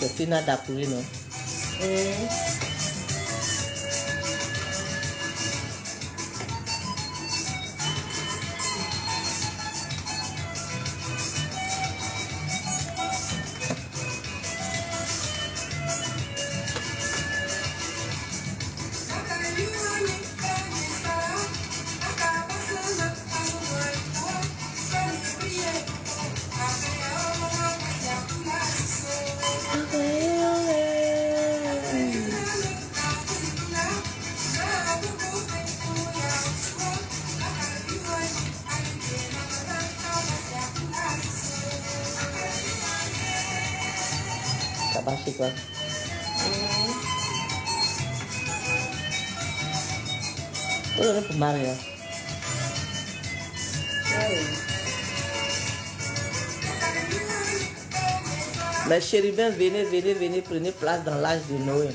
C'est Tina Dapuri, non? Ça va chez toi? Tout pour Maria. Les chérubins, venez, venez, venez, prenez place dans l'âge de Noé.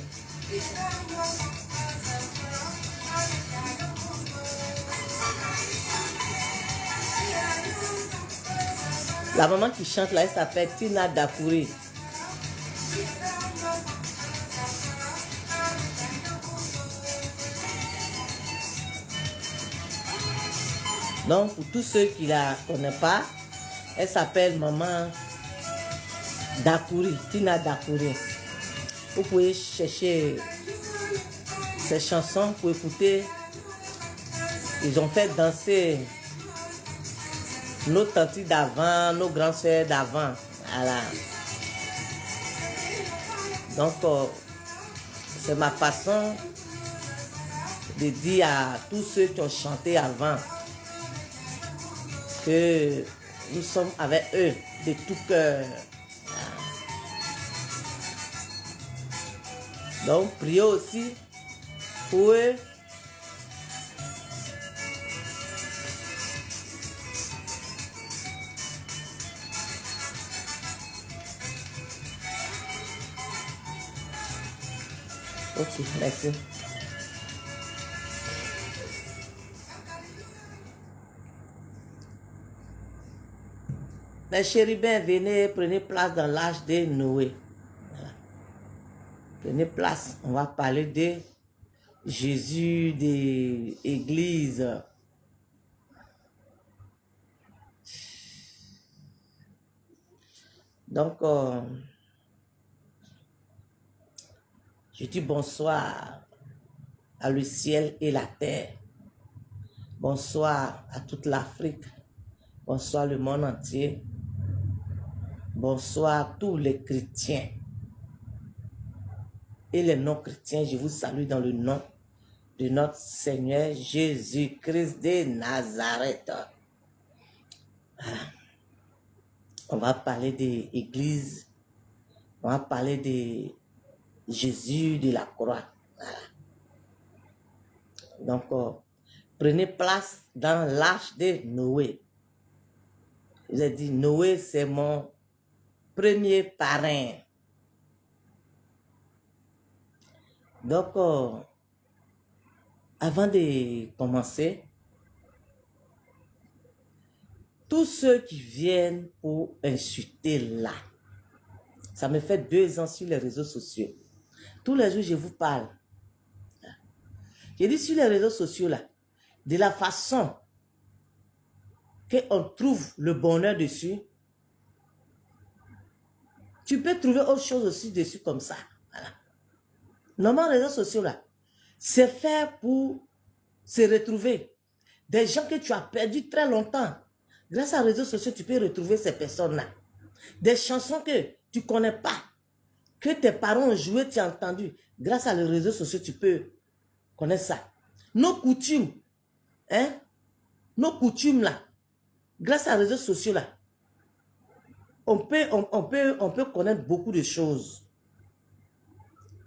La maman qui chante là, elle s'appelle Tina Dapuri. Donc, pour tous ceux qui ne la connaissent pas, elle s'appelle Maman Dapuri, Tina Dapuri. Vous pouvez chercher ces chansons pour écouter. Ils ont fait danser nos tantes d'avant, nos grands frères d'avant. Voilà. Donc, c'est ma façon de dire à tous ceux qui ont chanté avant que nous sommes avec eux de tout cœur. Donc, priez aussi pour eux. Ok, merci. Les chérubins, venez, prenez place dans l'âge de Noé. Voilà. Prenez place. On va parler de Jésus, de l'Église. Donc, je dis bonsoir à le ciel et la terre. Bonsoir à toute l'Afrique. Bonsoir le monde entier. Bonsoir à tous les chrétiens et les non-chrétiens. Je vous salue dans le nom de notre Seigneur Jésus-Christ de Nazareth. Voilà. On va parler de l'Église. On va parler de Jésus de la croix. Voilà. Donc, prenez place dans l'âge de Noé. Il a dit, Noé, c'est mon premier parrain. Donc, avant de commencer, tous ceux qui viennent pour insulter là, ça me fait 2 ans sur les réseaux sociaux. Tous les jours, je vous parle. J'ai dit sur les réseaux sociaux là, de la façon qu'on trouve le bonheur dessus, tu peux trouver autre chose aussi dessus comme ça. Voilà. Normalement, les réseaux sociaux là, c'est fait pour se retrouver. Des gens que tu as perdus très longtemps. Grâce aux réseaux sociaux, tu peux retrouver ces personnes-là. Des chansons que tu ne connais pas, que tes parents ont joué, tu as entendu. Grâce à les réseaux sociaux, tu peux connaître ça. Nos coutumes, hein? Nos coutumes là, grâce aux réseaux sociaux là, on peut connaître beaucoup de choses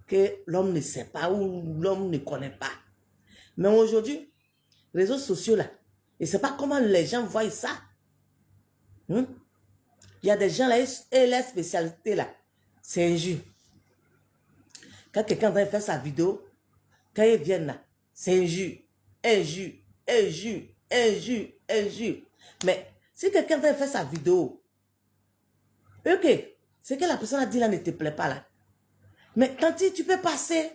que l'homme ne sait pas ou l'homme ne connaît pas. Mais aujourd'hui, réseaux sociaux là, je ne sais pas comment les gens voient ça. Il y a des gens là, et leur spécialité là, c'est injure. Quand quelqu'un va faire sa vidéo, quand ils viennent là, c'est injure, injure, injure, injure, injure. Mais si quelqu'un va faire sa vidéo, ok, ce que la personne a dit là ne te plaît pas là, Mais tanti, tu peux passer.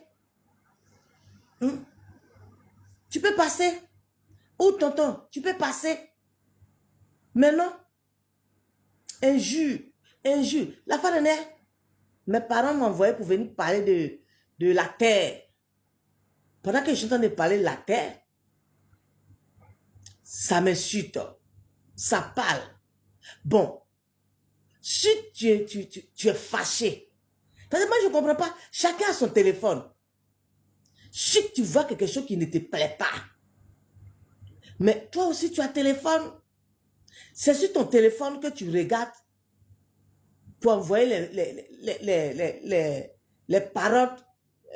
Hmm? Tu peux passer. Ou tonton, tu peux passer. Mais non. Injure. Injure. La fin d'année, mes parents m'envoyaient pour venir parler de la terre. Pendant que je suis en train de parler de la terre, ça m'insulte. Ça parle. Bon. Si tu es fâché, parce que moi je ne comprends pas, chacun a son téléphone. Si tu vois quelque chose qui ne te plaît pas, mais toi aussi tu as téléphone, c'est sur ton téléphone que tu regardes pour envoyer les paroles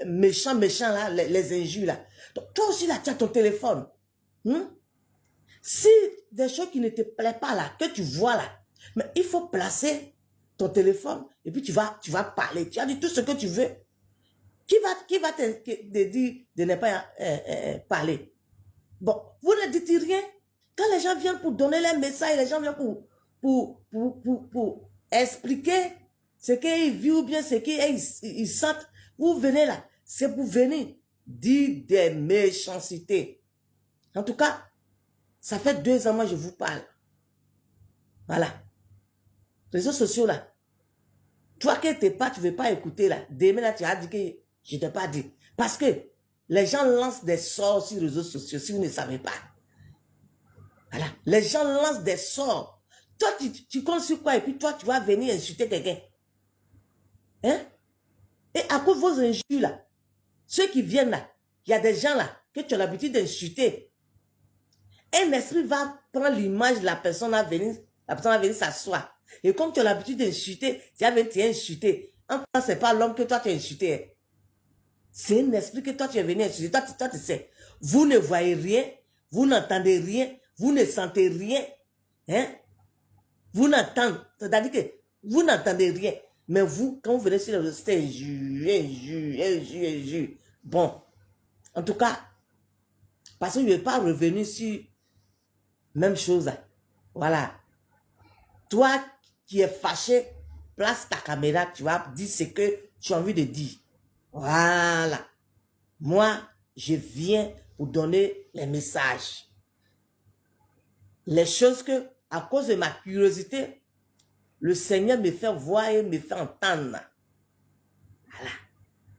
méchants, là, les injures là. Donc toi aussi là, tu as ton téléphone. Si des choses qui ne te plaisent pas là, que tu vois là, mais il faut placer ton téléphone et puis tu vas parler. Tu as dit tout ce que tu veux. Qui va te dire de ne pas parler? Bon, vous ne dites rien. Quand les gens viennent pour donner les messages, les gens viennent pour expliquer ce qu'ils vivent ou bien ce qu'ils sentent, vous venez là. C'est pour venir dire des méchancetés. En tout cas, ça fait 2 ans, moi, je vous parle. Voilà. Réseaux sociaux, là. Toi qui n'es pas, tu ne veux pas écouter, là. Demain, là, tu as dit que je ne t'ai pas dit. Parce que les gens lancent des sorts sur les réseaux sociaux, si vous ne savez pas. Voilà. Les gens lancent des sorts. Toi, tu comptes sur quoi? Et puis toi, tu vas venir insulter quelqu'un. Hein? Et à cause de vos injures, là, ceux qui viennent là, il y a des gens là, que tu as l'habitude d'insulter. Un esprit va prendre l'image de la personne à venir, s'asseoir. Et comme tu as l'habitude d'insulter, tu vas venir t'insulter. En fait, ce n'est pas l'homme que toi tu as insulté. C'est un esprit que toi tu es venu insulter. Toi tu sais. Vous ne voyez rien, vous n'entendez rien, vous ne sentez rien. Hein? Vous n'entendez, c'est-à-dire que vous n'entendez rien. Mais vous, quand vous venez sur le réseau, c'est injure. Bon, en tout cas, parce que je ne vais pas revenir sur même chose. Voilà. Toi qui es fâché, place ta caméra, tu vas dire ce que tu as envie de dire. Voilà. Moi, je viens pour donner les messages. Les choses que, à cause de ma curiosité, le Seigneur me fait voir et me fait entendre. Voilà.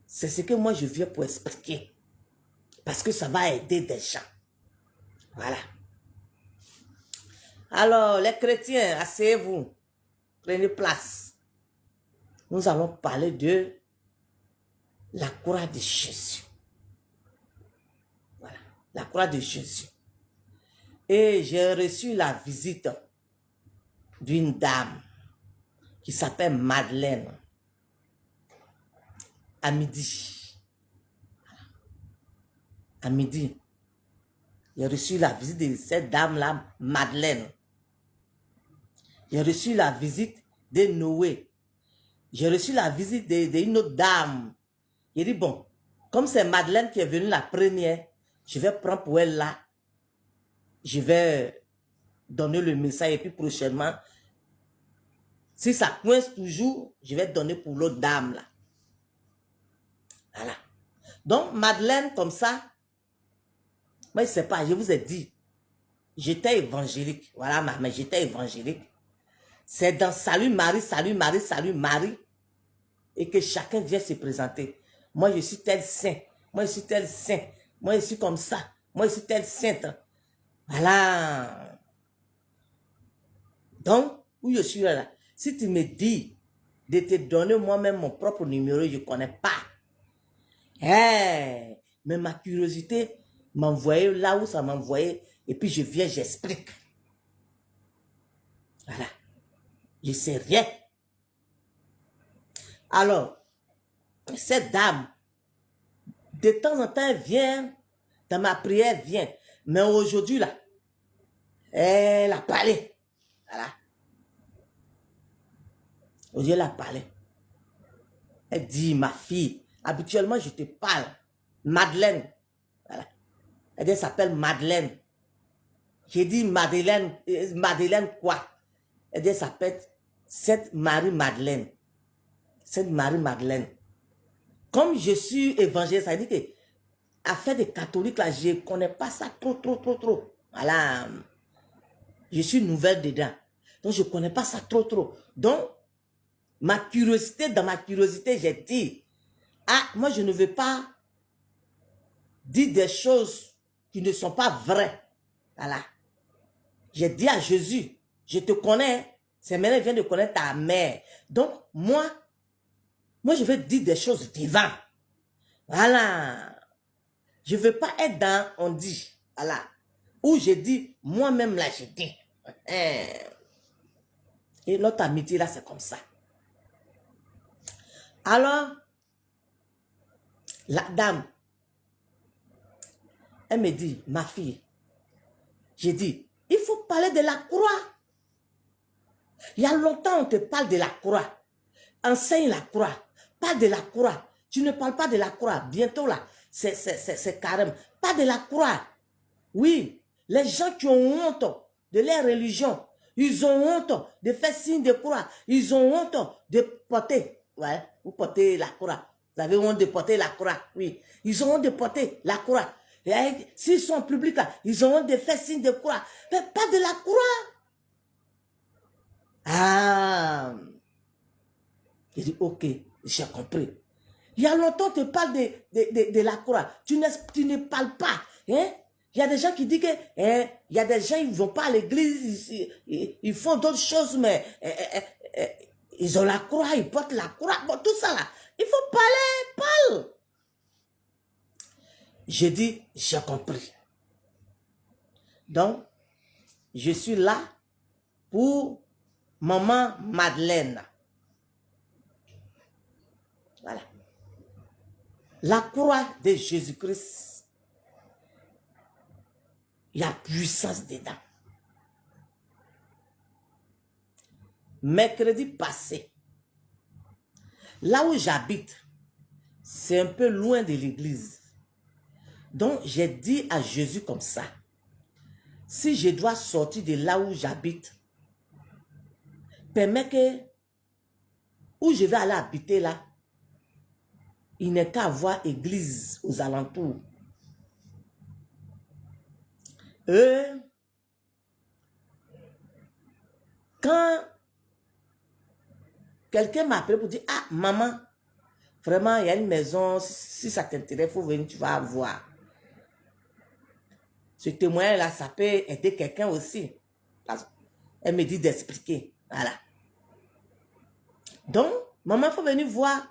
C'est ce que moi je viens pour expliquer. Parce que ça va aider des gens. Voilà. Alors, les chrétiens, asseyez-vous. Prenez place. Nous allons parler de la croix de Jésus. Voilà. La croix de Jésus. Et j'ai reçu la visite d'une dame qui s'appelle Madeleine. À midi. À midi. J'ai reçu la visite de cette dame-là, Madeleine. J'ai reçu la visite de Noé. J'ai reçu la visite d'une autre dame. J'ai dit, bon, comme c'est Madeleine qui est venue la première, je vais prendre pour elle là. Je vais donner le message et puis prochainement, si ça coince toujours, je vais donner pour l'autre dame là. Voilà. Donc, Madeleine, comme ça, moi, je ne sais pas, je vous ai dit, j'étais évangélique. Voilà, mais j'étais évangélique. C'est dans Salut Marie, Salut Marie, Salut Marie, et que chacun vient se présenter. Moi, je suis tel saint. Moi, je suis tel saint. Moi, je suis comme ça. Moi, je suis tel sainte. Voilà. Donc, où je suis là, si tu me dis de te donner moi-même mon propre numéro, je ne connais pas. Hey, mais ma curiosité m'envoyait là où ça m'envoyait, et puis je viens, j'explique. Voilà. Je ne sais rien. Alors, cette dame, de temps en temps, elle vient, dans ma prière, elle vient. Mais aujourd'hui, là, elle a parlé. Voilà. Aujourd'hui, elle a parlé. Elle dit, ma fille, habituellement, je te parle. Madeleine. Voilà. Elle dit, elle s'appelle Madeleine. J'ai dit, Madeleine, Madeleine quoi? Elle dit, elle s'appelle Sainte Marie Madeleine. Sainte Marie Madeleine. comme je suis évangéliste, ça veut dire que affaire des catholiques, là, je ne connais pas ça trop. Voilà. Je suis nouvelle dedans. Donc, je ne connais pas ça trop. Donc, dans ma curiosité, j'ai dit, ah, moi, je ne veux pas dire des choses qui ne sont pas vraies. Voilà. J'ai dit à Jésus, je te connais, c'est maintenant qu'il vient de connaître ta mère. Donc, moi, je veux dire des choses divines. Voilà. Je ne veux pas être dans, on dit, voilà. Où je dis, moi-même là, je dis. Et notre amitié là, c'est comme ça. Alors, la dame, elle me dit, ma fille, j'ai dit, il faut parler de la croix. Il y a longtemps, on te parle de la croix. Enseigne la croix. Parle de la croix. Tu ne parles pas de la croix. Bientôt là, c'est carême. Pas de la croix. Oui, les gens qui ont honte de leur religion, ils ont honte de faire signe de croix. Ils ont honte de porter. Ouais, vous portez la croix. Vous avez honte de porter la croix. Oui, ils ont honte de porter la croix. S'ils sont en public, là, ils ont honte de faire signe de croix. Mais pas de la croix. Ah. J'ai dit, ok, j'ai compris. Il y a longtemps, tu parles de la croix. Tu ne parles pas. Hein? Il y a des gens qui disent que, il y a des gens, ils ne vont pas à l'église, ils font d'autres choses, mais ils ont la croix, ils portent la croix, bon, tout ça là. Il faut parle. J'ai dit, j'ai compris. Donc, je suis là pour maman Madeleine. Voilà. La croix de Jésus-Christ, il y a puissance dedans. Mercredi passé, là où j'habite, c'est un peu loin de l'église. Donc, j'ai dit à Jésus comme ça, si je dois sortir de là où j'habite, permets que, où je vais aller habiter là, il n'est qu'à avoir église aux alentours. Quand quelqu'un m'a appelé pour dire, ah, maman, vraiment, il y a une maison, si ça t'intéresse, il faut venir, tu vas voir. Ce témoin-là, ça peut aider quelqu'un aussi. Elle me dit d'expliquer. Voilà. Donc, maman, il faut venir voir.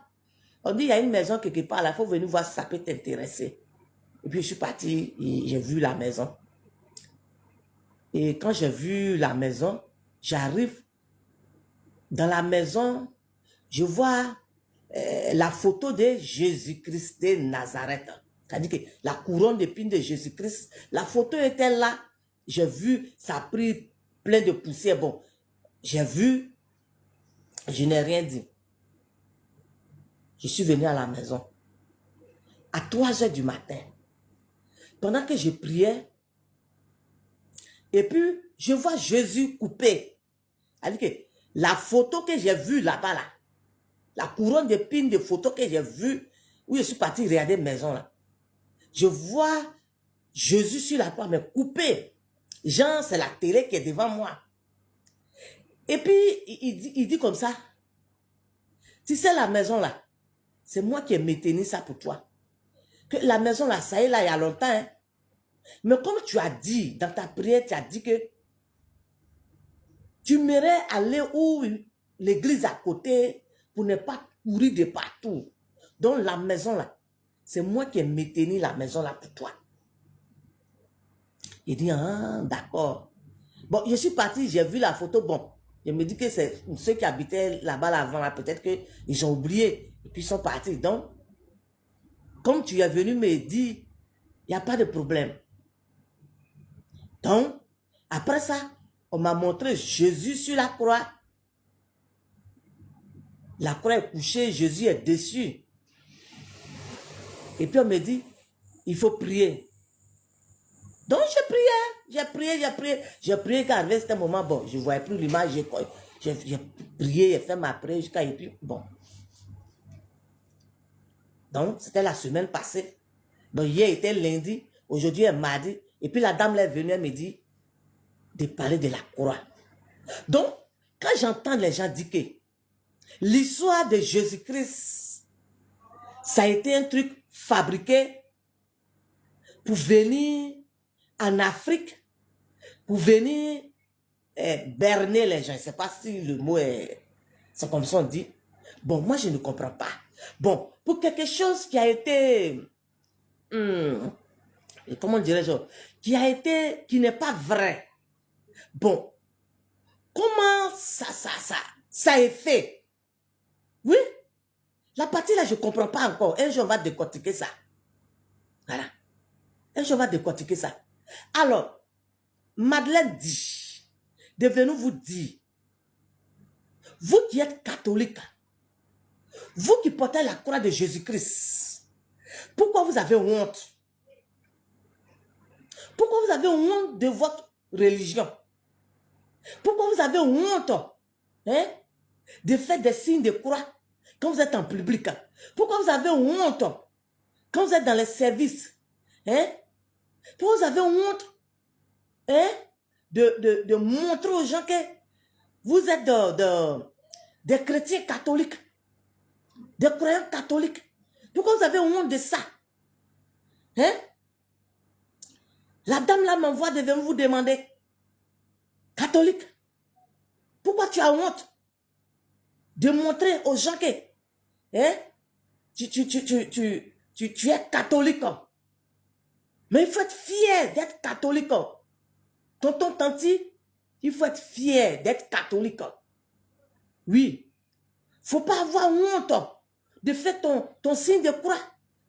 On dit, il y a une maison quelque part là, il faut venir voir si ça peut t'intéresser. Et puis, je suis partie et j'ai vu la maison. Et quand j'ai vu la maison, j'arrive dans la maison, je vois la photo de Jésus-Christ de Nazareth. C'est-à-dire que la couronne d'épines de Jésus-Christ, la photo était là. J'ai vu, ça a pris plein de poussière. Bon, j'ai vu, je n'ai rien dit. Je suis venu à la maison. À 3 heures du matin, pendant que je priais, et puis je vois Jésus coupé. C'est-à-dire que la photo que j'ai vue là-bas, là, la couronne d'épines de photos que j'ai vue, où je suis parti regarder maison là, je vois Jésus sur la croix, mais coupé. Genre, c'est la télé qui est devant moi. Et puis, il dit comme ça, tu sais la maison là, c'est moi qui ai maintenu ça pour toi. Que la maison là, ça y est là, il y a longtemps. Hein. Mais comme tu as dit, dans ta prière, tu as dit que tu m'aimerais aller où l'église à côté pour ne pas courir de partout. Donc la maison là, c'est moi qui ai maintenu la maison là pour toi. Il dit, ah, d'accord. Bon, je suis parti, j'ai vu la photo, bon, je me dis que c'est ceux qui habitaient là-bas avant, là, peut-être qu'ils ont oublié, et puis ils sont partis. Donc, comme tu es venu me dire, il n'y a pas de problème. Donc, après ça, on m'a montré Jésus sur la croix. La croix est couchée, Jésus est dessus. Et puis on me dit, il faut prier. Donc j'ai prié qu'à ce moment, bon, je ne voyais plus l'image, j'ai prié, j'ai fait ma prière jusqu'à, et puis, bon. Donc, c'était la semaine passée. Donc, hier était lundi, aujourd'hui est mardi. Et puis, la dame est venue, elle me dit de parler de la croix. Donc, quand j'entends les gens dire que l'histoire de Jésus-Christ, ça a été un truc fabriqué pour venir en Afrique, pour venir berner les gens. Je ne sais pas si le mot est... C'est comme ça on dit. Bon, moi, je ne comprends pas. Bon, pour quelque chose qui a été... comment dirais-je? Qui n'est pas vrai. Bon, comment ça est fait? Oui, la partie là, je ne comprends pas encore. Un jour, on va décortiquer ça. Voilà. Un jour, on va décortiquer ça. Alors, Madeleine dit, de venir vous dire, vous qui êtes catholique, vous qui portez la croix de Jésus-Christ, pourquoi vous avez honte? Pourquoi vous avez honte de votre religion? Pourquoi vous avez honte de faire des signes de croix quand vous êtes en public? Pourquoi vous avez honte quand vous êtes dans les services? Pourquoi vous avez honte de montrer aux gens que vous êtes des chrétiens catholiques, des croyants catholiques? Pourquoi vous avez honte de ça? La dame là m'envoie de venir vous demander, catholique, pourquoi tu as honte de montrer aux gens que tu es catholique? Mais il faut être fier d'être catholique. Tonton, tanti, il faut être fier d'être catholique. Oui. Il ne faut pas avoir honte de faire ton signe de croix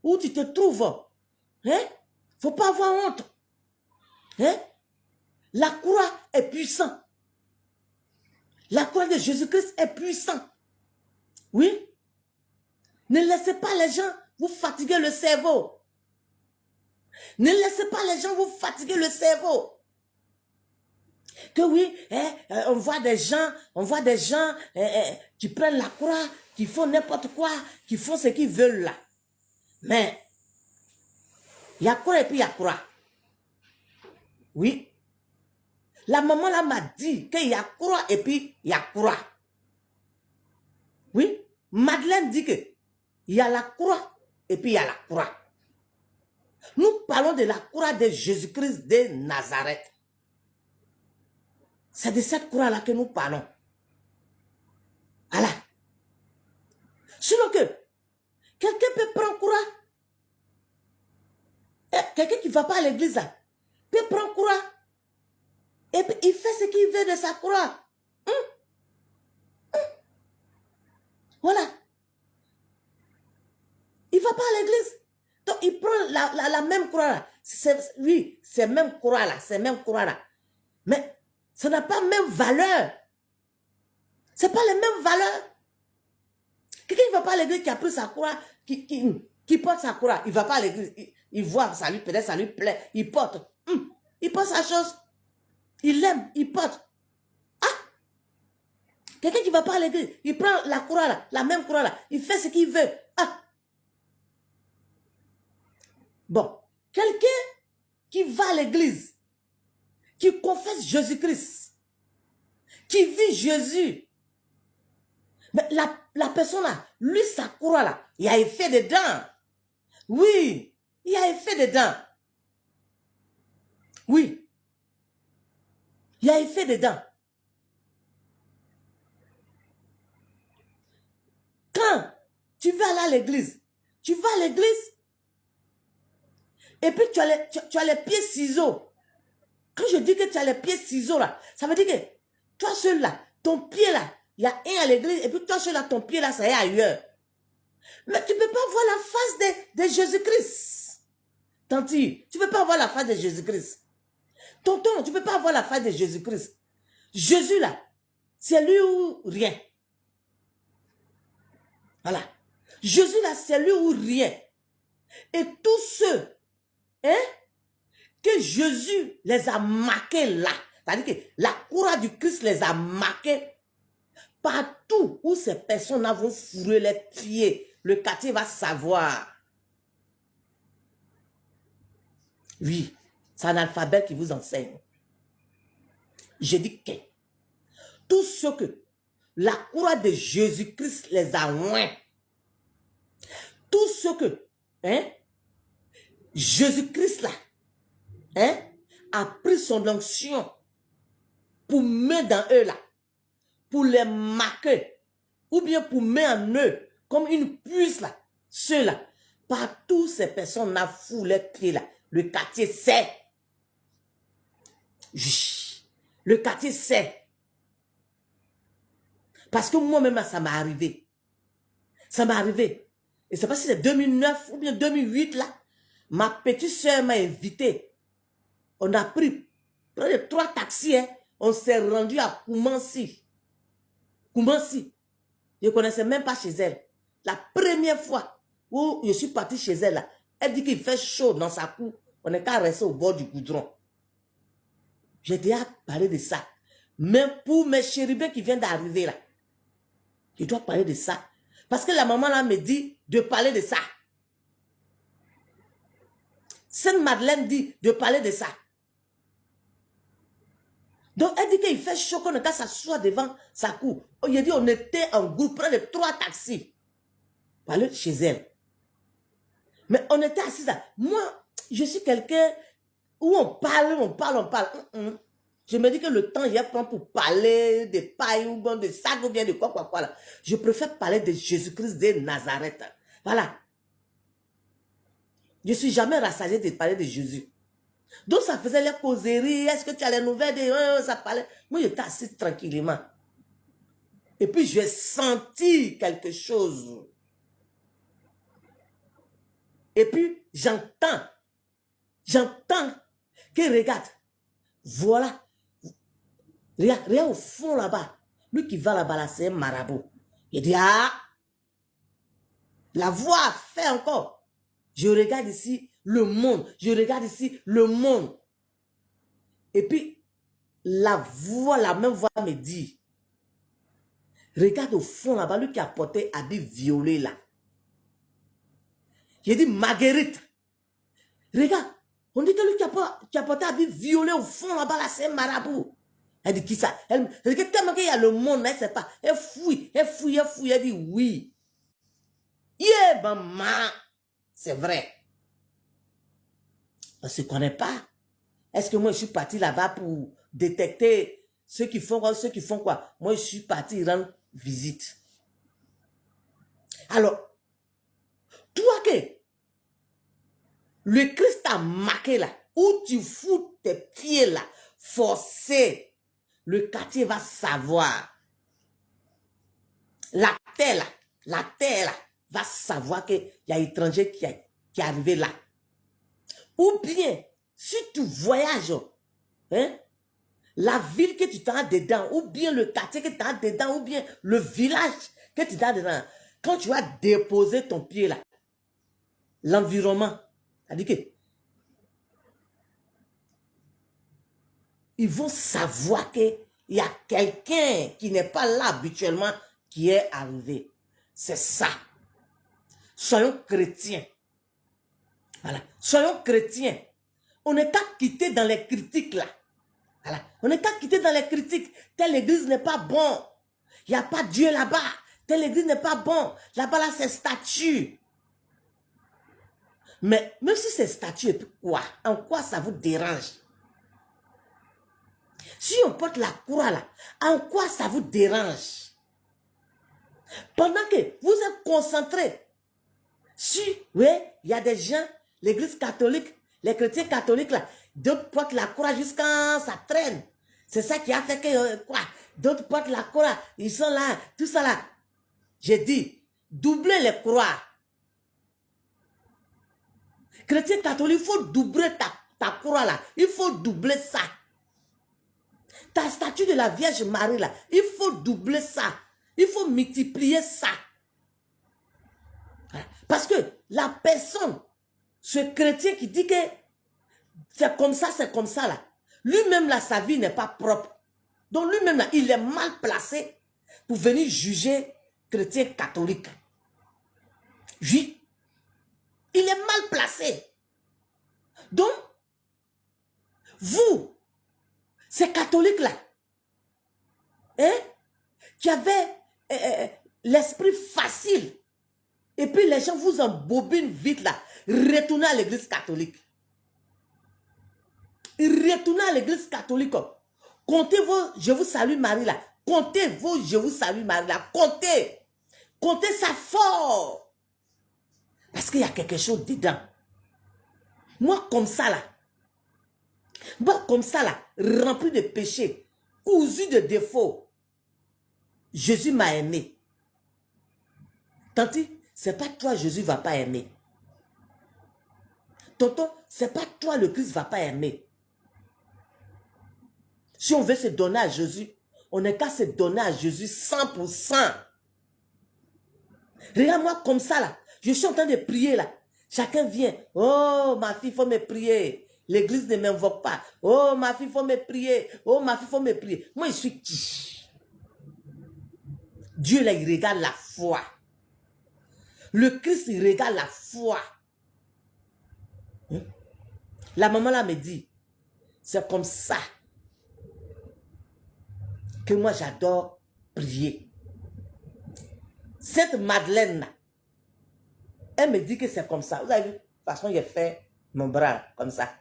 où tu te trouves. Il ne faut pas avoir honte. La croix est puissante. La croix de Jésus-Christ est puissante. Oui. Ne laissez pas les gens vous fatiguer le cerveau. Ne laissez pas les gens vous fatiguer le cerveau. Que oui, on voit des gens qui prennent la croix, qui font n'importe quoi, qui font ce qu'ils veulent là. Mais, il y a croix et puis il y a croix. Oui. La maman là m'a dit qu'il y a croix et puis il y a croix. Oui. Madeleine dit que il y a la croix et puis il y a la croix. Nous parlons de la croix de Jésus-Christ de Nazareth. C'est de cette croix-là que nous parlons. Voilà. Sinon que quelqu'un peut prendre croix. Quelqu'un qui ne va pas à l'église là, peut prendre croix. Et puis il fait ce qu'il veut de sa croix. Voilà. Il ne va pas à l'église. Donc il prend la même croix là. Oui, c'est même croix là. C'est même croix là. Mais ça n'a pas la même valeur. Ce n'est pas les mêmes valeurs. Quelqu'un ne va pas à l'église qui a pris sa croix, qui porte sa croix. Il ne va pas à l'église. Il voit, peut-être ça lui plaît. Il porte. Il porte sa chose. Il l'aime, il porte. Ah! Quelqu'un qui ne va pas à l'église, il prend la croix là, la même croix là. Il fait ce qu'il veut. Ah! Bon. Quelqu'un qui va à l'église, qui confesse Jésus-Christ, qui vit Jésus. Mais la personne là, lui, sa croix là, il y a effet dedans. Oui, il y a effet dedans. Oui. Il y a effet dedans. Quand tu vas aller à l'église, tu vas à l'église et puis tu as les pieds ciseaux. Quand je dis que tu as les pieds ciseaux là, ça veut dire que toi seul là, ton pied là, il y a un à l'église et puis toi seul là, ton pied là, ça est ailleurs. Mais tu ne peux pas voir la face de Jésus-Christ. Tanti, tu ne peux pas voir la face de Jésus-Christ. Tonton, tu ne peux pas voir la face de Jésus-Christ. Jésus là, c'est lui ou rien. Voilà. Jésus là, c'est lui ou rien. Et tous ceux que Jésus les a marqués là, c'est-à-dire que la croix du Christ les a marqués partout où ces personnes vont fourrer les pieds. Le quartier va savoir Oui, c'est un alphabet qui vous enseigne. Je dis que tout ce que la croix de Jésus-Christ les a oints, tout ce que Jésus-Christ là, a pris son onction pour mettre dans eux là, pour les marquer, ou bien pour mettre en eux comme une puce là, ceux-là, par toutes ces personnes n'a foulé les pieds là, le quartier sait. Le quartier sait. Parce que moi-même, ça m'est arrivé. Ça m'est arrivé. Et c'est pas si c'est 2009 ou bien 2008 là, ma petite soeur m'a invité. On a pris près de 3 taxis, on s'est rendu à Koumansi. Koumansi. Je ne connaissais même pas chez elle. La première fois où je suis parti chez elle, là, elle dit qu'il fait chaud dans sa cour. On est qu'à rester au bord du goudron. J'ai déjà parlé de ça. Même pour mes chérubins qui viennent d'arriver là, je dois parler de ça. Parce que la maman là me dit de parler de ça. Sainte-Madeleine dit de parler de ça. Donc, elle dit qu'il fait chaud qu'on ne qu'à s'asseoir devant sa cour. Il dit on était en groupe, près de 3 taxis. Parler chez elle. Mais on était assis là. Moi, je suis quelqu'un où on parle. Je me dis que le temps, il y a pour parler de paille ou bien de sac ou bien de quoi là. Je préfère parler de Jésus-Christ de Nazareth. Voilà. Je ne suis jamais rassasié de parler de Jésus. Donc, ça faisait les causeries. Est-ce que tu as les nouvelles de... ça parlait. Moi, j'étais assis tranquillement. Et puis, j'ai senti quelque chose. Et puis, j'entends que regarde, voilà, regarde au fond là-bas, lui qui va là-bas, là, c'est un marabout. Il dit, ah, la voix fait encore. Je regarde ici le monde, je regarde ici le monde. Et puis, la même voix me dit, regarde au fond là-bas, lui qui a porté habit violet là. J'ai dit, Marguerite, regarde, on dit que lui qui a porté habit violet au fond là-bas, là, c'est un marabout. Elle dit, qui ça? Elle dit que tellement qu'il y a le monde, elle ne sait pas. Elle fouille, elle dit, oui. Yeah, maman, c'est vrai. On ne se connaît pas. Est-ce que moi, je suis parti là-bas pour détecter ceux qui font quoi? Moi, je suis parti rendre visite. Alors, toi que le Christ t'a marqué là, où tu fous tes pieds là, forcé, le quartier va savoir. La terre là, va savoir qu'il y a un étranger qui est arrivé là. Ou bien, si tu voyages, la ville que tu t'as dedans, ou bien le quartier que tu as dedans, ou bien le village que tu as dedans, quand tu vas déposer ton pied là, l'environnement, c'est-à-dire que ils vont savoir qu'il y a quelqu'un qui n'est pas là habituellement qui est arrivé. C'est ça. Soyons chrétiens. Voilà. Soyons chrétiens. On n'est qu'à quitter dans les critiques là. Voilà. On n'est qu'à quitter dans les critiques. Telle église n'est pas bon. Il n'y a pas Dieu là-bas. Telle église n'est pas bon. Là-bas, là, c'est statue. Mais même si c'est statue, et puis quoi? En quoi ça vous dérange? Si on porte la croix là, en quoi ça vous dérange? Pendant que vous êtes concentrés sur, oui, il y a des gens, l'église catholique, les chrétiens catholiques là, d'autres portent la croix jusqu'à ça traîne. C'est ça qui a fait que, quoi? D'autres portent la croix, ils sont là, tout ça là. J'ai dit, doublez les croix. Chrétien catholique, il faut doubler ta croix là. Il faut doubler ça. Ta statue de la Vierge Marie là, il faut doubler ça. Il faut multiplier ça. Parce que la personne, ce chrétien qui dit que c'est comme ça là, lui-même là, sa vie n'est pas propre. Donc lui-même là, il est mal placé pour venir juger chrétien catholique. Oui. Il est mal placé. Donc, Vous, ces catholiques-là, hein, qui avaient l'esprit facile, et puis les gens vous embobinent vite là, retournez à l'église catholique. Retournez à l'église catholique. Comptez vos je vous salue Marie là. Comptez vos je vous salue Marie là. Comptez. Comptez ça fort. Parce qu'il y a quelque chose dedans. Moi comme ça là, rempli de péchés, cousu de défauts, Jésus m'a aimé. Tanti, c'est pas toi Jésus ne va pas aimer. Tonton, c'est pas toi le Christ ne va pas aimer. Si on veut se donner à Jésus, on n'est qu'à se donner à Jésus 100%. Regarde-moi comme ça là. Je suis en train de prier là. Chacun vient. Oh, ma fille, il faut me prier. L'église ne m'invoque pas. Oh, ma fille, il faut me prier. Oh, ma fille, il faut me prier. Moi, je suis qui? Dieu là, il regarde la foi. Le Christ, il regarde la foi. La maman là me dit, c'est comme ça que moi j'adore prier. Cette Madeleine là, elle me dit que c'est comme ça. Vous avez vu, de toute façon, j'ai fait mon bras comme ça.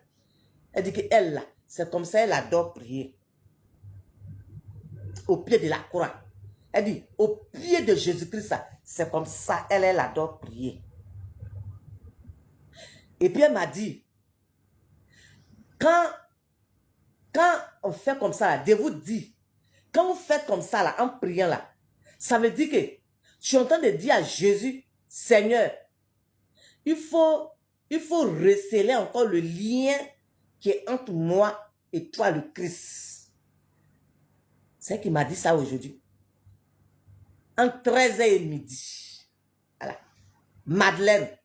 Elle dit qu'elle là, c'est comme ça, elle adore prier. Au pied de la croix. Elle dit, au pied de Jésus-Christ, c'est comme ça, elle adore prier. Et puis elle m'a dit, quand on fait comme ça, là, je vous dis, quand vous faites comme ça, là, en priant, là, ça veut dire que je suis en train de dire à Jésus, Seigneur, il faut receler encore le lien qui est entre moi et toi, le Christ. C'est elle qui m'a dit ça aujourd'hui. Entre 13h et midi. Voilà. Madeleine.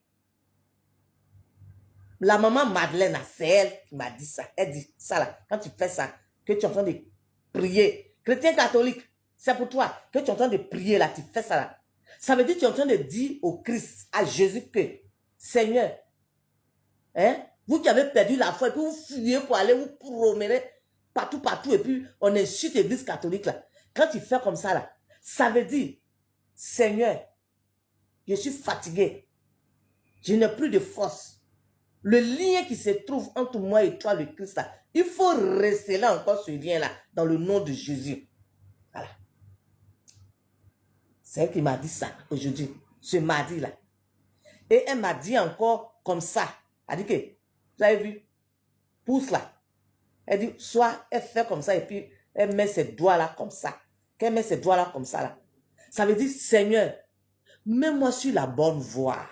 La maman Madeleine, c'est elle qui m'a dit ça. Elle dit ça là, quand tu fais ça, que tu es en train de prier. Chrétien catholique, c'est pour toi que tu es en train de prier là, tu fais ça là. Ça veut dire que tu es en train de dire au Christ, à Jésus que, Seigneur, hein, vous qui avez perdu la foi, et puis vous fuyez pour aller vous promener partout, et puis on insulte l'église catholique là. Quand tu fais comme ça là, ça veut dire, Seigneur, je suis fatigué, je n'ai plus de force. Le lien qui se trouve entre moi et toi, le Christ, là, il faut rester là encore ce lien-là, dans le nom de Jésus. Voilà. C'est elle qui m'a dit ça aujourd'hui, ce mardi-là. Et elle m'a dit encore comme ça. Elle dit que, vous avez vu, pousse là. Elle dit, soit elle fait comme ça et puis elle met ses doigts là comme ça. Qu'elle met ses doigts là comme ça là. Ça veut dire, Seigneur, mets-moi sur la bonne voie.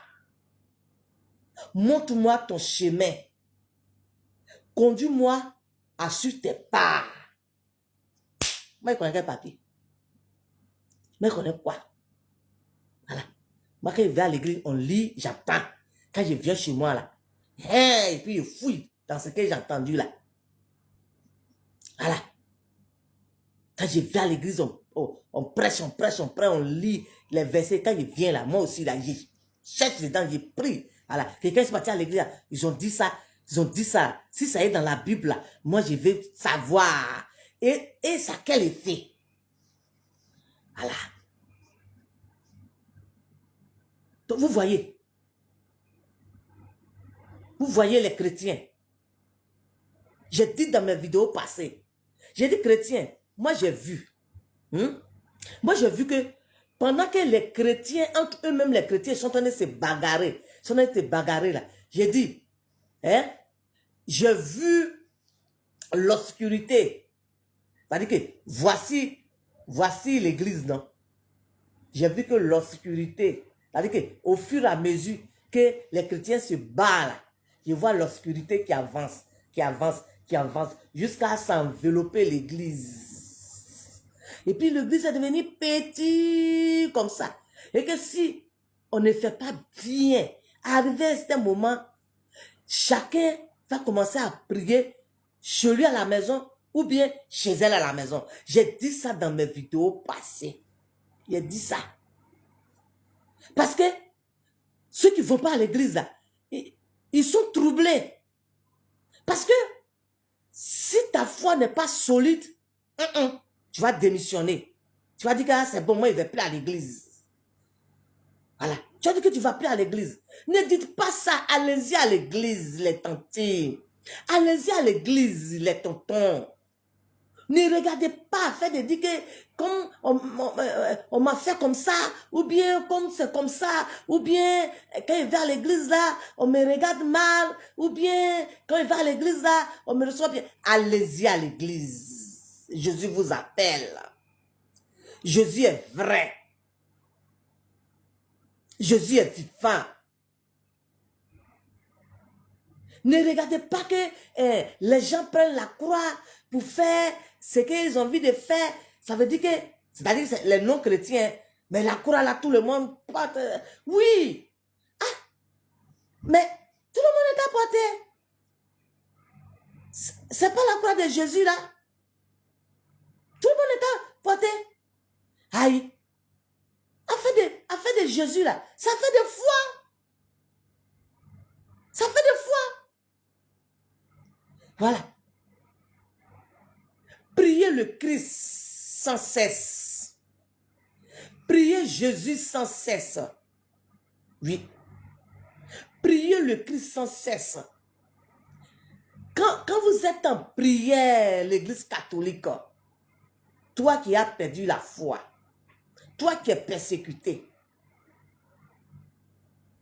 Montre-moi ton chemin. Conduis-moi à suivre tes pas. Moi, je connais quel papier. Moi, je connais quoi? Voilà. Moi, quand je vais à l'église, on lit, j'attends. Quand je viens chez moi, là, et puis je fouille dans ce que j'ai entendu, là. Voilà. Quand je vais à l'église, on prêche, on lit les versets. Quand je viens là, moi aussi, là, je cherche dedans, je prie. Voilà. Quelqu'un est parti à l'église, là, ils ont dit ça. Si ça est dans la Bible, là, moi, je vais savoir. Et ça a quel effet? Voilà. Donc, vous voyez les chrétiens. J'ai dit dans mes vidéos passées, j'ai dit chrétiens, moi j'ai vu. Moi j'ai vu que pendant que les chrétiens, entre eux-mêmes les chrétiens sont en train de se bagarrer, là, j'ai dit, hein, j'ai vu l'obscurité. C'est-à-dire que voici l'église, non? J'ai vu que l'obscurité, c'est-à-dire qu'au fur et à mesure que les chrétiens se battent, là, je vois l'obscurité qui avance, jusqu'à s'envelopper l'église. Et puis l'église est devenue petite comme ça. Et que si on ne fait pas bien, arrivé à ce moment, chacun va commencer à prier chez lui à la maison ou bien chez elle à la maison. J'ai dit ça dans mes vidéos passées. J'ai dit ça. Parce que ceux qui ne vont pas à l'église, ils sont troublés. Parce que Si ta foi n'est pas solide, tu vas démissionner. Tu vas dire que ah, c'est bon, moi, je ne vais plus à l'église. Voilà. Tu vas dire que tu ne vas plus à l'église. Ne dites pas ça. Allez-y à l'église, les tantis. Allez-y à l'église, les tontons. Ne regardez pas, faites de dire que comme on m'a fait comme ça, ou bien comme c'est comme ça, ou bien quand il va à l'église là, on me regarde mal, ou bien quand il va à l'église là, on me reçoit bien. Allez-y à l'église. Jésus vous appelle. Jésus est vrai. Jésus est vivant. Ne regardez pas que les gens prennent la croix pour faire ce qu'ils ont envie de faire. Ça veut dire que, c'est-à-dire les non-chrétiens, mais la croix là, tout le monde porte. Oui. Ah, mais tout le monde est à porter. C'est pas la croix de Jésus là. Tout le monde est à porter. Aïe. Affaire de Jésus là, ça fait de foi. Ça fait de foi. Voilà. Priez le Christ sans cesse. Priez Jésus sans cesse. Oui. Priez le Christ sans cesse. Quand vous êtes en prière, l'église catholique, toi qui as perdu la foi, toi qui es persécuté,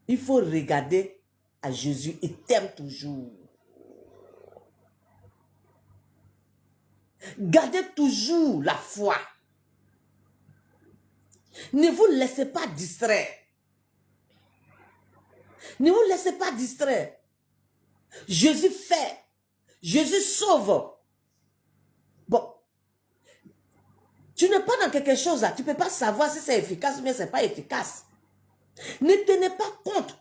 il faut regarder à Jésus. Il t'aime toujours. Gardez toujours la foi. Ne vous laissez pas distraire. Ne vous laissez pas distraire. Jésus fait. Jésus sauve. Bon. Tu n'es pas dans quelque chose là. Tu ne peux pas savoir si c'est efficace ou bien ce n'est pas efficace. Ne tenez pas compte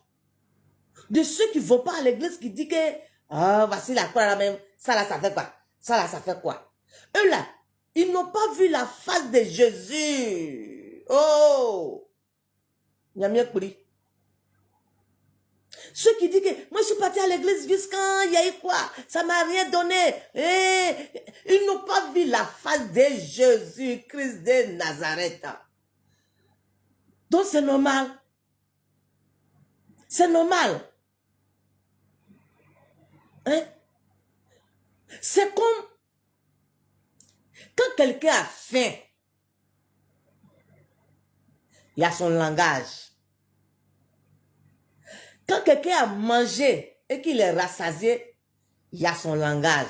de ceux qui ne vont pas à l'église qui disent que ah, voici la croix là même. Ça là, ça fait quoi? Ça là, ça fait quoi? Eux là, ils n'ont pas vu la face de Jésus. Oh! Il y a mieux pris. Ceux qui disent que moi je suis parti à l'église jusqu'à il y a eu quoi? Ça m'a rien donné. Ils n'ont pas vu la face de Jésus-Christ de Nazareth. Donc c'est normal. C'est normal. Hein? C'est comme quand quelqu'un a faim, il y a son langage. Quand quelqu'un a mangé et qu'il est rassasié, il y a son langage.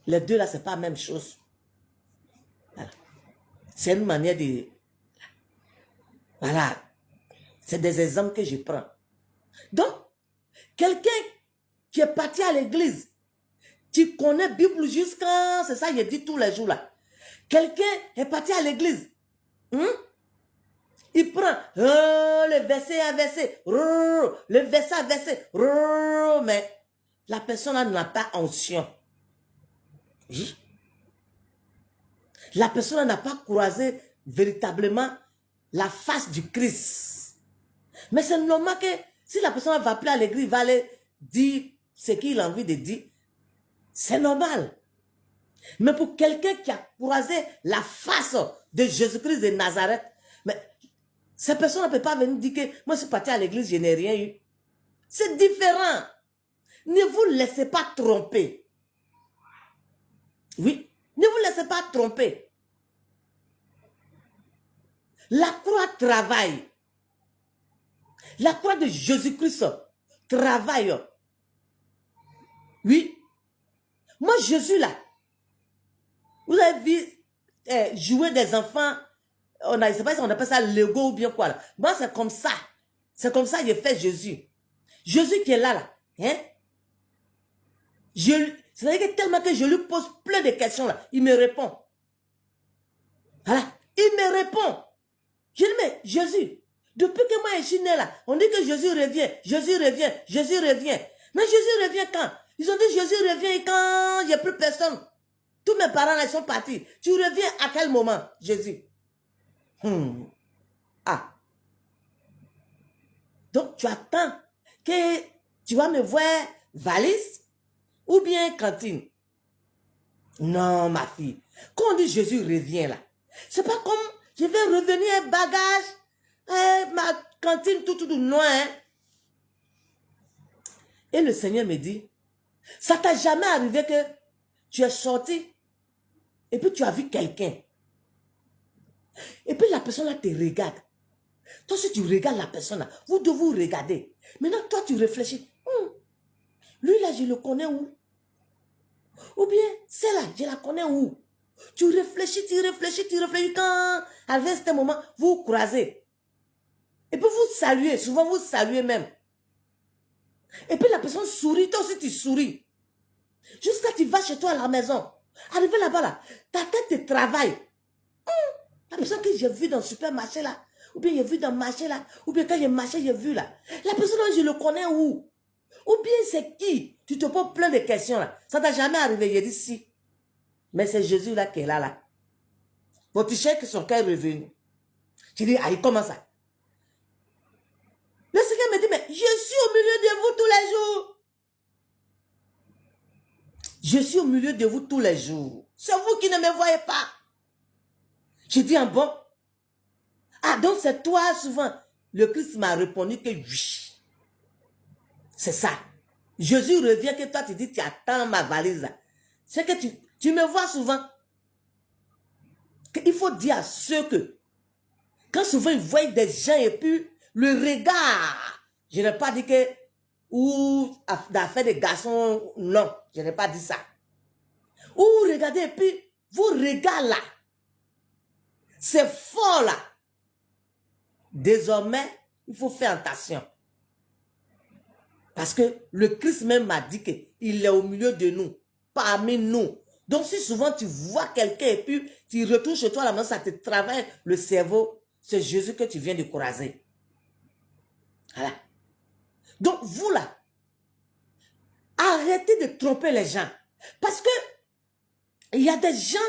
Les deux là, ce n'est pas la même chose. Voilà. C'est une manière de... Voilà. C'est des exemples que je prends. Donc, quelqu'un qui est parti à l'église, tu connais la Bible jusqu'à... C'est ça, il dit tous les jours là. Quelqu'un est parti à l'église. Il prend le verset à verset, le verset à verset, mais la personne n'a pas onction. Oui. La personne n'a pas croisé véritablement la face du Christ. Mais c'est normal que si la personne va plus à l'église, il va aller dire ce qu'il a envie de dire. C'est normal. Mais pour quelqu'un qui a croisé la face de Jésus-Christ de Nazareth, mais cette personne ne peut pas venir dire que moi je suis parti à l'église, je n'ai rien eu. C'est différent. Ne vous laissez pas tromper. Oui, ne vous laissez pas tromper. La croix travaille. La croix de Jésus-Christ travaille. Oui. Moi, Jésus là, vous avez vu jouer des enfants, je ne sais pas si on appelle ça Lego ou bien quoi là. Moi, c'est comme ça. C'est comme ça que je fais Jésus. Jésus qui est là. Hein? C'est-à-dire que tellement que je lui pose plein de questions là, il me répond. Voilà. Il me répond. Je lui dis, mais Jésus, depuis que moi je suis né là, on dit que Jésus revient, Jésus revient, Jésus revient. Mais Jésus revient quand? Ils ont dit Jésus revient quand il n'y a plus personne. Tous mes parents là, ils sont partis. Tu reviens à quel moment, Jésus? Ah. Donc tu attends que tu vas me voir valise ou bien cantine. Non, ma fille. Quand on dit Jésus revient là, c'est pas comme je vais revenir bagage, ma cantine, tout, non. Hein? Et le Seigneur me dit, ça t'a jamais arrivé que tu es sorti et puis tu as vu quelqu'un. Et puis la personne là te regarde. Toi, si tu regardes la personne là, vous devez vous regarder. Maintenant, toi, tu réfléchis. Lui là, je le connais où? Ou bien, celle-là, je la connais où? Tu réfléchis. Quand arrive ce moment, vous vous croisez. Et puis vous saluez. Souvent, vous saluez même. Et puis la personne sourit. Toi aussi, tu souris. Jusqu'à tu vas chez toi à la maison. Arrivé là-bas, là, ta tête te travaille. La personne que j'ai vue dans le supermarché, là. Ou bien j'ai vu dans le marché, là. Ou bien quand j'ai marché, j'ai vu, là. La personne, je le connais où? Ou bien c'est qui? Tu te poses plein de questions, là. Ça t'a jamais arrivé. J'ai dit si. Mais c'est Jésus, là, qui est là, là. Bon, tu sais que son cœur est revenu. Je dis, aïe, comment ça? Le Seigneur me dit, mais je suis au milieu de vous tous les jours. Je suis au milieu de vous tous les jours. C'est vous qui ne me voyez pas. Je dis, ah bon? Ah, donc c'est toi souvent. Le Christ m'a répondu que oui. C'est ça. Jésus revient que toi, tu dis, tu attends ma valise. C'est que tu me vois souvent. Il faut dire à ceux que, quand souvent ils voient des gens et puis le regard, je n'ai pas dit que, ou d'affaire des garçons, non, je n'ai pas dit ça. Ou regardez et puis, vous regardez là, c'est fort là. Désormais, il faut faire attention. Parce que le Christ même m'a dit qu'il est au milieu de nous, parmi nous. Donc si souvent tu vois quelqu'un et puis tu retournes chez toi à la maison, ça te travaille le cerveau, c'est Jésus que tu viens de croiser. Voilà. Donc vous là, arrêtez de tromper les gens. Parce que il y a des gens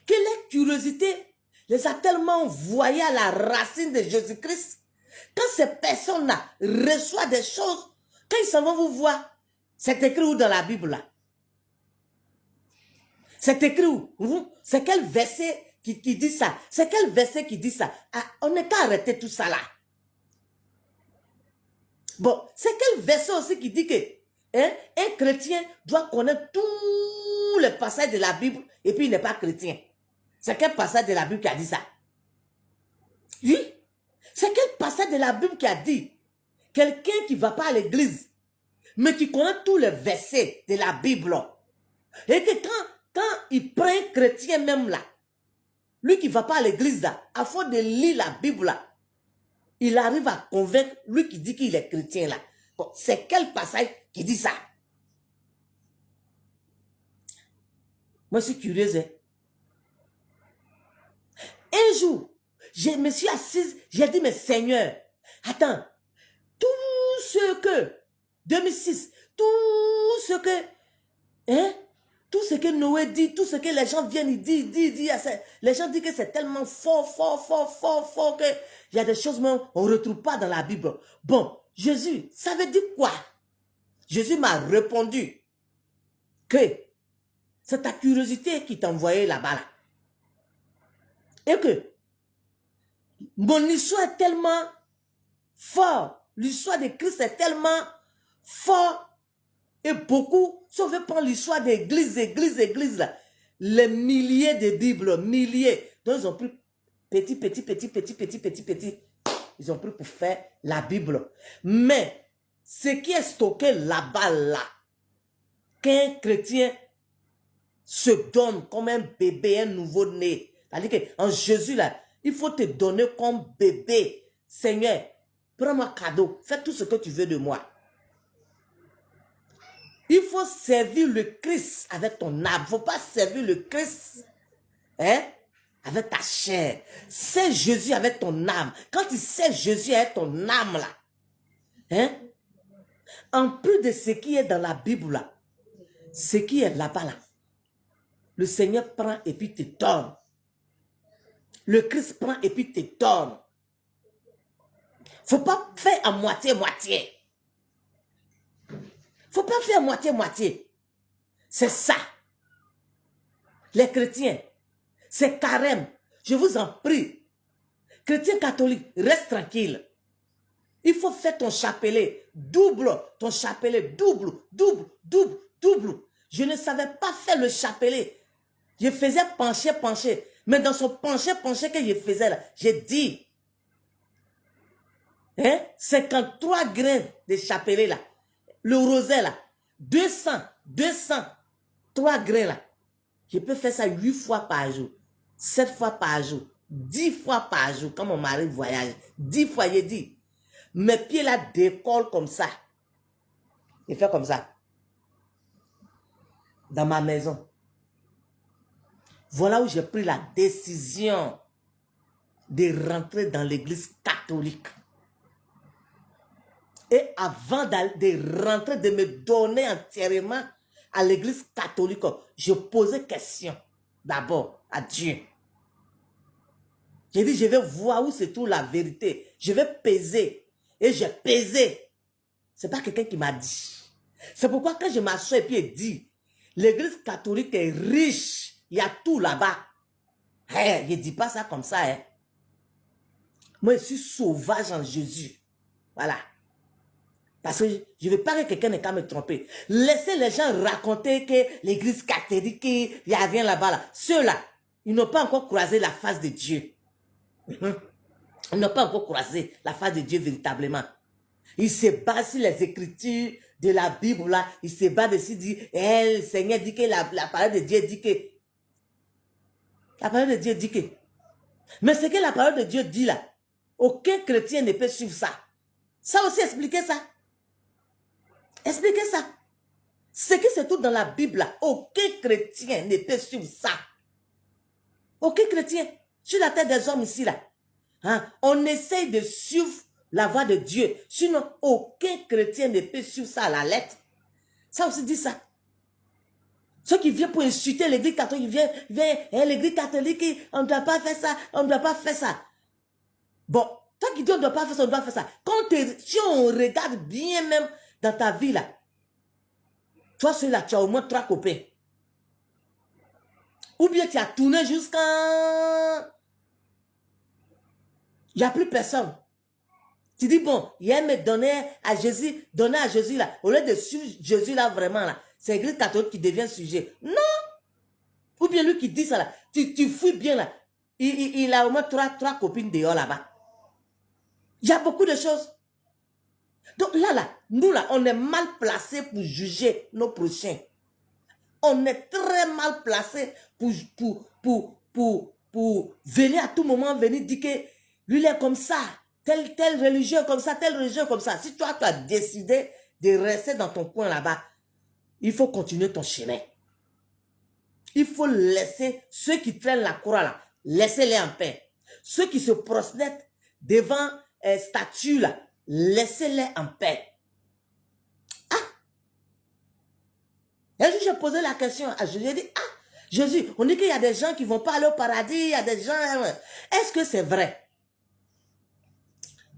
que la curiosité les a tellement envoyés à la racine de Jésus-Christ. Quand ces personnes-là reçoivent des choses, quand ils s'en vont vous voir, c'est écrit où dans la Bible là? C'est écrit où? C'est quel verset qui dit ça? C'est quel verset qui dit ça? Ah, on n'est qu'à arrêter tout ça là. Bon, c'est quel verset aussi qui dit que un chrétien doit connaître tous les passages de la Bible et puis il n'est pas chrétien? C'est quel passage de la Bible qui a dit ça? Oui. C'est quel passage de la Bible qui a dit quelqu'un qui ne va pas à l'église, mais qui connaît tous les versets de la Bible, et que quand il prend un chrétien même là, lui qui ne va pas à l'église là, à force de lire la Bible là, il arrive à convaincre lui qui dit qu'il est chrétien là. Bon, c'est quel passage qui dit ça? Moi, je suis curieuse. Hein? Un jour, je me suis assise, j'ai dit, mais Seigneur, attends, tout ce que, 2006, tout ce que, tout ce que Noé dit, tout ce que les gens viennent dire, les gens disent que c'est tellement fort que il y a des choses même on ne retrouve pas dans la Bible. Bon, Jésus, ça veut dire quoi? Jésus m'a répondu que c'est ta curiosité qui t'a envoyé là-bas là. Et que mon histoire est tellement fort, l'histoire de Christ est tellement fort et beaucoup, si on veut prendre l'histoire d'église, là, les milliers de Bibles, milliers, donc ils ont pris petit, ils ont pris pour faire la Bible. Mais ce qui est stocké là-bas, là, qu'un chrétien se donne comme un bébé, un nouveau-né, c'est-à-dire qu'en Jésus, là, il faut te donner comme bébé. Seigneur, prends-moi cadeau, fais tout ce que tu veux de moi. Il faut servir le Christ avec ton âme. Il ne faut pas servir le Christ avec ta chair. C'est Jésus avec ton âme. Quand tu sais Jésus avec ton âme, là, en plus de ce qui est dans la Bible, là, ce qui est là-bas, là, le Seigneur prend et puis te donne. Le Christ prend et puis te donne. Il ne faut pas faire à moitié-moitié. Il ne faut pas faire moitié-moitié. C'est ça. Les chrétiens, c'est carême. Je vous en prie. Chrétien catholique, reste tranquille. Il faut faire ton chapelet. Double ton chapelet. Double, double, double, double. Je ne savais pas faire le chapelet. Je faisais pencher, pencher. Mais dans ce pencher, pencher que je faisais là, j'ai dit, 53 grains de chapelet là, le roset là, 3 grains là. Je peux faire ça 8 fois par jour, 7 fois par jour, 10 fois par jour, quand mon mari voyage. 10 fois, j'ai dit, mes pieds là décollent comme ça. Je fais comme ça. Dans ma maison. Voilà où j'ai pris la décision de rentrer dans l'église catholique. Et avant de rentrer, de me donner entièrement à l'église catholique, je posais question d'abord à Dieu. J'ai dit, je vais voir où se trouve la vérité. Je vais peser. Et j'ai pesé. Ce n'est pas quelqu'un qui m'a dit. C'est pourquoi quand je m'assois et puis il dit, l'église catholique est riche. Il y a tout là-bas. Hey, je ne dis pas ça comme ça. Hein. Moi, je suis sauvage en Jésus. Voilà. Parce que je ne veux pas que quelqu'un n'ait qu'à me tromper. Laissez les gens raconter que l'église catholique, il y a rien là-bas. Là. Ceux-là, ils n'ont pas encore croisé la face de Dieu. Ils n'ont pas encore croisé la face de Dieu véritablement. Ils se basent sur les écritures de la Bible. Là. Ils se basent dessus, disent, le Seigneur dit que la parole de Dieu dit que. La parole de Dieu dit que. Mais ce que la parole de Dieu dit là, aucun chrétien ne peut suivre ça. Ça aussi, expliquez ça. Expliquez ça. Ce qui se trouve dans la Bible là, aucun chrétien ne peut suivre ça. Aucun chrétien. Sur la tête des hommes ici là. Hein? On essaye de suivre la voie de Dieu. Sinon, aucun chrétien ne peut suivre ça à la lettre. Ça aussi dit ça. Ceux qui viennent pour insulter l'église catholique, ils viennent l'église catholique, on ne doit pas faire ça, on ne doit pas faire ça. Bon, toi qui dis on ne doit pas faire ça, on doit faire ça. Si on regarde bien même dans ta vie là, toi celui-là, tu as au moins 3 copains. Ou bien tu as tourné jusqu'à... Il n'y a plus personne. Tu dis, bon, hier me donnait à Jésus là, au lieu de suivre Jésus là vraiment là, c'est l'église catholique qui devient sujet. Non! Ou bien lui qui dit ça là, tu fouilles bien là, il a au moins 3 copines dehors là-bas. Il y a beaucoup de choses. Donc là, nous là, on est mal placés pour juger nos prochains. On est très mal placés pour venir à tout moment, venir dire que lui il est comme ça. Tel religieux comme ça, tel religieux comme ça. Si toi, tu as décidé de rester dans ton coin là-bas, il faut continuer ton chemin. Il faut laisser ceux qui traînent la croix là, laissez-les en paix. Ceux qui se prosternent devant statues là, laissez-les en paix. Ah! Un jour, j'ai posé la question à Jésus. J'ai dit, ah, Jésus, on dit qu'il y a des gens qui ne vont pas aller au paradis, il y a des gens... Est-ce que c'est vrai?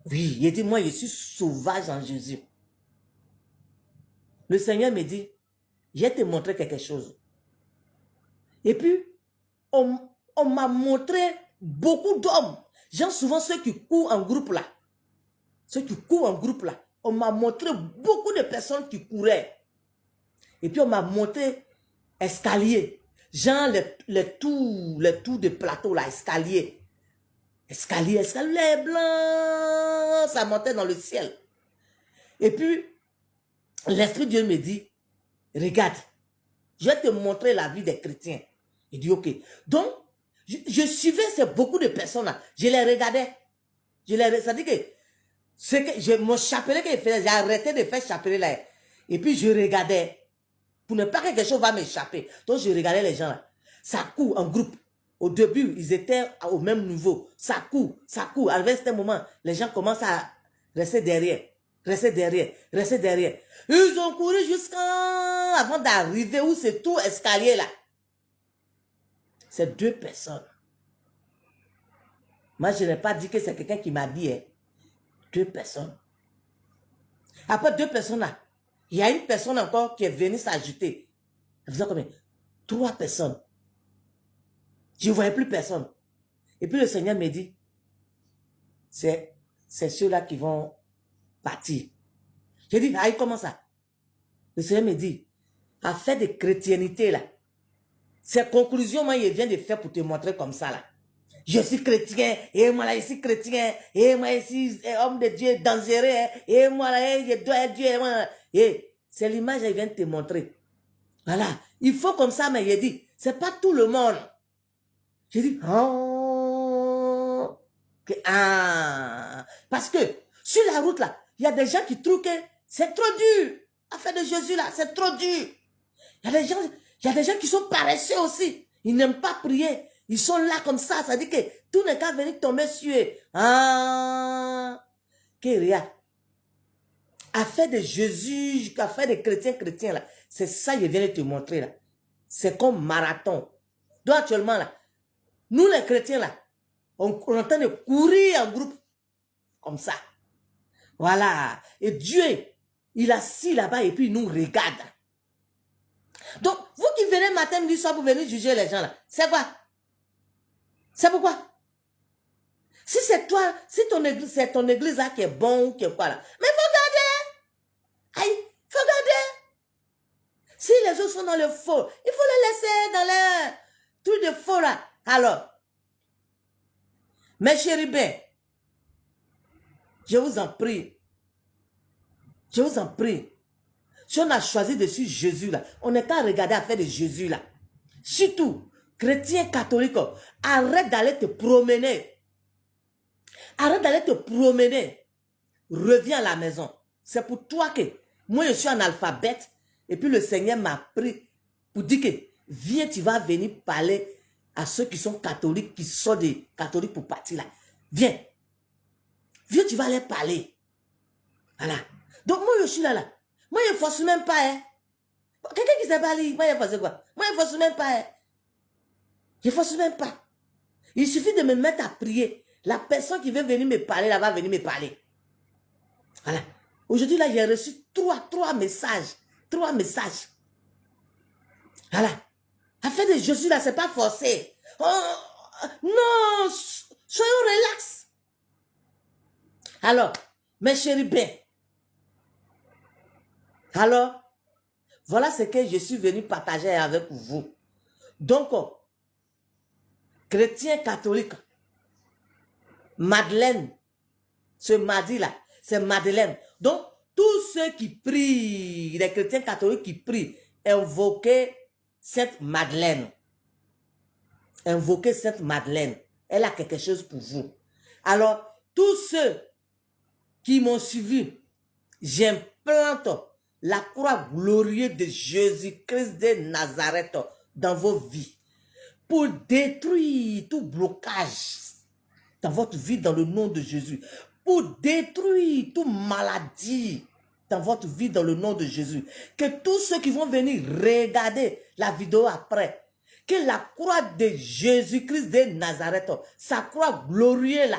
Oui, il dit, moi, je suis sauvage en Jésus. Le Seigneur me dit, je vais te montrer quelque chose. Et puis, on m'a montré beaucoup d'hommes. Genre souvent ceux qui courent en groupe là. Ceux qui courent en groupe là. On m'a montré beaucoup de personnes qui couraient. Et puis on m'a montré escalier. Genre les tours de plateau là, escalier. Escalier blanc, ça montait dans le ciel. Et puis, l'Esprit de Dieu me dit, regarde, je vais te montrer la vie des chrétiens. Il dit, ok. Donc, je suivais beaucoup de personnes là. Je les regardais. C'est-à-dire que mon chapelet que je faisais, j'ai arrêté de faire chapelet là. Et puis, je regardais. Pour ne pas que quelque chose va m'échapper. Donc, je regardais les gens là. Ça court en groupe. Au début, ils étaient au même niveau. Ça court, ça court. À un certain moment, les gens commencent à rester derrière. Rester derrière, rester derrière. Ils ont couru jusqu'à... avant d'arriver où c'est tout escalier là. C'est 2 personnes. Moi, je n'ai pas dit que c'est quelqu'un qui m'a dit. 2 personnes. Après 2 personnes là, il y a une personne encore qui est venue s'ajouter. Ça faisait combien? 3 personnes. Je ne voyais plus personne. Et puis le Seigneur me dit, c'est ceux-là qui vont partir. J'ai dit, aïe, comment ça? Le Seigneur me dit, affaire de chrétiennité là, ces conclusions, moi, il vient de faire pour te montrer comme ça là. Je suis chrétien, et moi là, je suis chrétien, et moi, je suis homme de Dieu dangereux, et moi là, je dois être Dieu, et moi, et c'est l'image, il vient de te montrer. Voilà, il faut comme ça, mais il dit, c'est pas tout le monde. J'ai dit, oh, parce que sur la route là, il y a des gens qui trouvent que c'est trop dur. Affaire de Jésus là, c'est trop dur. Il y a des gens qui sont paresseux aussi. Ils n'aiment pas prier. Ils sont là comme ça. Ça dit que tout n'est qu'à venir tomber sur eux. Kéria. Affaire de Jésus, affaire de chrétiens là. C'est ça que je viens de te montrer là. C'est comme marathon. Donc actuellement là, nous les chrétiens là, on est en train de courir en groupe. Comme ça. Voilà. Et Dieu, il est assis là-bas et puis il nous regarde. Donc, vous qui venez matin, midi, soir pour venir juger les gens là, c'est quoi? C'est pourquoi? Si c'est toi, si ton église, c'est ton église là qui est bon ou qui est quoi là. Mais il faut garder. Aïe, il faut garder. Si les gens sont dans le faux, il faut les laisser dans les trucs de faux là. Alors, mes chérubins, je vous en prie. Je vous en prie. Si on a choisi de suivre Jésus là, on n'est qu'à regarder l'affaire de Jésus là. Surtout, chrétien catholique, arrête d'aller te promener. Arrête d'aller te promener. Reviens à la maison. C'est pour toi que moi je suis analphabète et puis le Seigneur m'a pris pour dire que viens, tu vas venir parler à ceux qui sont catholiques, qui sont des catholiques pour partir là. Viens. Viens, tu vas aller parler. Voilà. Donc moi je suis là. Moi je ne force même pas. Hein. Quelqu'un qui ne sait pas lire, moi je force quoi? Moi je ne force même pas. Hein. Je ne force même pas. Il suffit de me mettre à prier. La personne qui veut venir me parler, là, va venir me parler. Voilà. Aujourd'hui, là, j'ai reçu trois messages. 3 messages. Voilà. Affaire de Jésus, là, c'est pas forcé. Oh, non, soyons relax. Alors, mes chérubins. Alors, voilà ce que je suis venu partager avec vous. Donc, chrétien catholique, Madeleine, ce mardi-là, c'est Madeleine. Donc, tous ceux qui prient, les chrétiens catholiques qui prient, invoquez Sainte Madeleine. Invoquez Sainte Madeleine. Elle a quelque chose pour vous. Alors, tous ceux qui m'ont suivi, j'implante la croix glorieuse de Jésus-Christ de Nazareth dans vos vies pour détruire tout blocage dans votre vie dans le nom de Jésus, pour détruire toute maladie dans votre vie dans le nom de Jésus. Que tous ceux qui vont venir regarder la vidéo après, que la croix de Jésus-Christ de Nazareth, sa croix glorieuse là,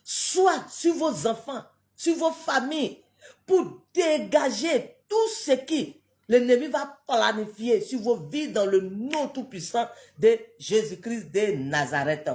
soit sur vos enfants, sur vos familles, pour dégager tout ce qui l'ennemi va planifier sur vos vies dans le nom tout-puissant de Jésus-Christ de Nazareth.